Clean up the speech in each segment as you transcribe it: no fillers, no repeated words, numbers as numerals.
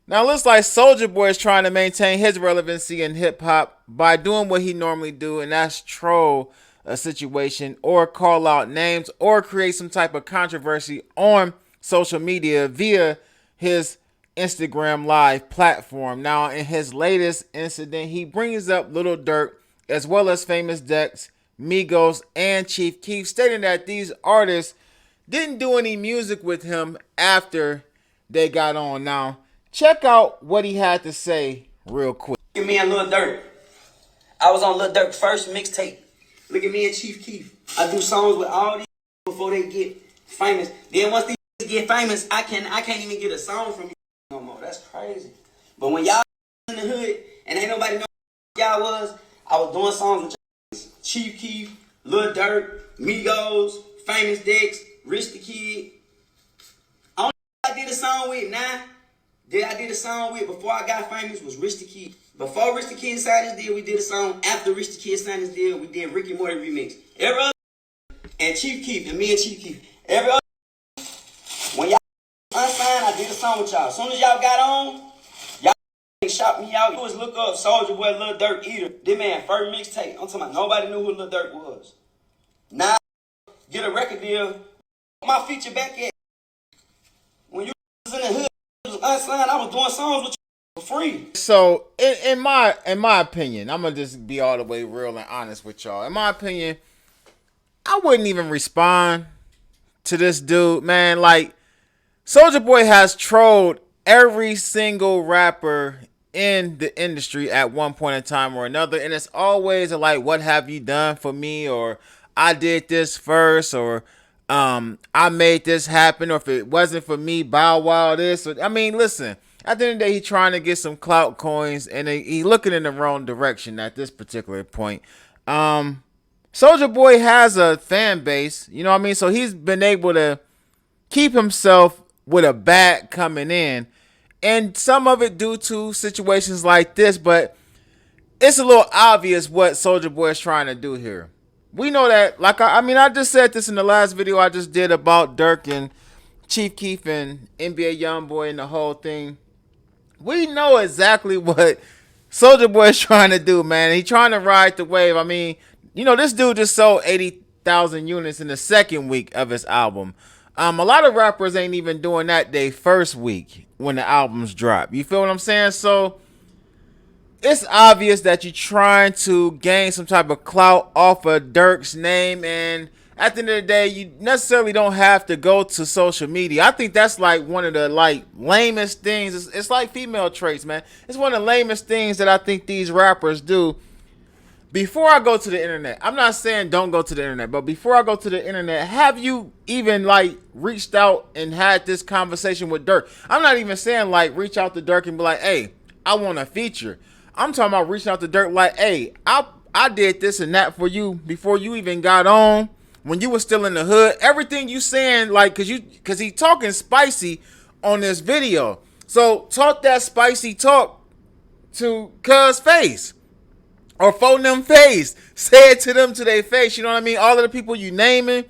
Now it looks like Soulja Boy is trying to maintain his relevancy in hip hop by doing what he normally do, and that's troll a situation or call out names or create some type of controversy on social media via his Instagram live platform. Now in his latest incident, he brings up Little Durk as well as Famous Dex, Migos, and Chief Keef, stating that these artists didn't do any music with him after they got on. Now, check out what he had to say real quick. Look at me and Lil Durk. I was on Lil Durk's first mixtape. Look at me and Chief Keef. I do songs with all these before they get famous. Then once these get famous, I can't even get a song from you no more. That's crazy. But when y'all in the hood and ain't nobody know who y'all was, I was doing songs with Chief Keef, Lil Durk, Migos, Famous Dex, Rich the Kid. Only I did a song with now. I did a song with before I got famous was Rich the Kid. Before Rich the Kid signed his deal, we did a song. After Rich the Kid signed his deal, we did Ricky Morty remix. Every other and Chief Keef and me and Chief Keef. Every other when y'all unsigned, I did a song with y'all. As soon as y'all got on, y'all shot me out. You was look up Soulja Boy, Lil Durk, Eater. This man first mixtape. I'm talking about nobody knew who Lil Durk was. Now get a record deal. My feature back at when you was in the hood. Unsigned, I was doing songs with you for free. So, in my opinion, I'm gonna just be all the way real and honest with y'all. In my opinion, I wouldn't even respond to this dude, man. Like, Soulja Boy has trolled every single rapper in the industry at one point in time or another, and it's always like, "What have you done for me?" or "I did this first," or I made this happen, or if it wasn't for me, Bow Wow this. Or, I mean, listen, at the end of the day, he's trying to get some clout coins, and he looking in the wrong direction at this particular point. Soulja Boy has a fan base, you know what I mean? So he's been able to keep himself with a bag coming in, and some of it due to situations like this, but it's a little obvious what Soulja Boy is trying to do here. We know that, like, I just said this in the last video I just did about Durk and Chief Keef and NBA Youngboy and the whole thing. We know exactly what Soulja Boy is trying to do, man. He's trying to ride the wave. I mean, you know, this dude just sold 80,000 units in the second week of his album. A lot of rappers ain't even doing that day first week when the albums drop. You feel what I'm saying? So it's obvious that you're trying to gain some type of clout off of Durk's name, and at the end of the day, you necessarily don't have to go to social media. I think that's like one of the lamest things. It's like female traits, man. It's one of the lamest things that I think these rappers do. Before I go to the internet, I'm not saying don't go to the internet, but before I go to the internet, have you even reached out and had this conversation with Durk? I'm not even saying reach out to Durk and be like, "Hey, I want a feature." I'm talking about reaching out to Durk like, "Hey, I did this and that for you before you even got on, when you were still in the hood." Everything you saying, cause he talking spicy on this video. So talk that spicy talk to Cuz face or phone them face. Say it to them to their face. You know what I mean? All of the people you naming,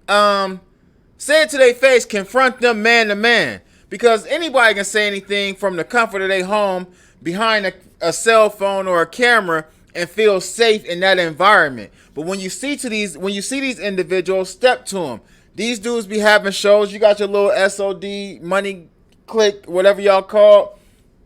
say it to their face. Confront them man to man, because anybody can say anything from the comfort of their home behind a cell phone or a camera and feel safe in that environment. But when you see these individuals, step to them. These dudes be having shows. You got your little SOD money click, whatever y'all call.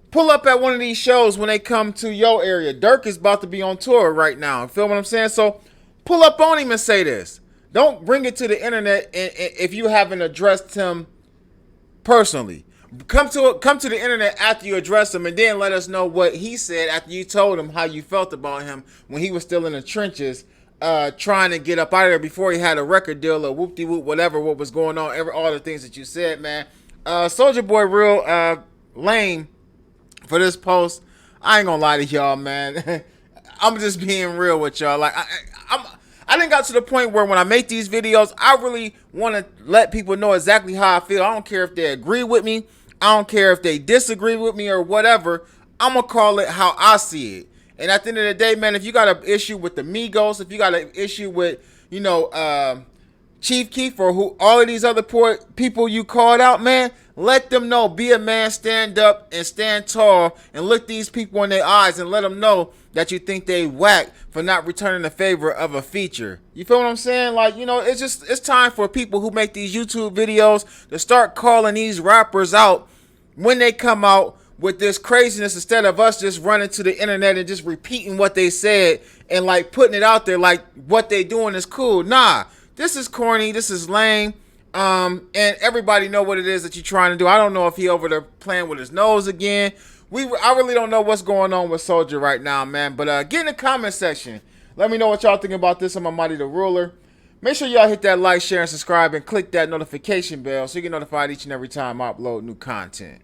Pull up at one of these shows when they come to your area. Durk is about to be on tour right now. Feel what I'm saying? So pull up on him and say this. Don't bring it to the internet if you haven't addressed him personally. Come to the internet after you address him, and then let us know what he said after you told him how you felt about him when he was still in the trenches, trying to get up out of there before he had a record deal or whoop-de-whoop, whatever, what was going on, all the things that you said, man. Soulja Boy real lame for this post. I ain't gonna lie to y'all, man. I'm just being real with y'all. I done got to the point where when I make these videos, I really want to let people know exactly how I feel. I don't care if they agree with me. I don't care if they disagree with me or whatever. I'm going to call it how I see it. And at the end of the day, man, if you got an issue with the Migos, if you got an issue with, Chief Keef or all of these other poor people you called out, man, Let them know. Be a man, stand up and stand tall and look these people in their eyes and let them know that you think they whack for not returning the favor of a feature. You feel what I'm saying? Like, you know, it's time for people who make these YouTube videos to start calling these rappers out when they come out with this craziness, instead of us just running to the internet and just repeating what they said and like putting it out there like what they doing is cool. Nah, this is corny, this is lame. And everybody know what it is that you're trying to do. I don't know if he over there playing with his nose again. I really don't know what's going on with Soulja right now, man. But get in the comment section. Let me know what y'all think about this. I'm Mighty the Ruler. Make sure y'all hit that like, share, and subscribe, and click that notification bell so you get notified each and every time I upload new content.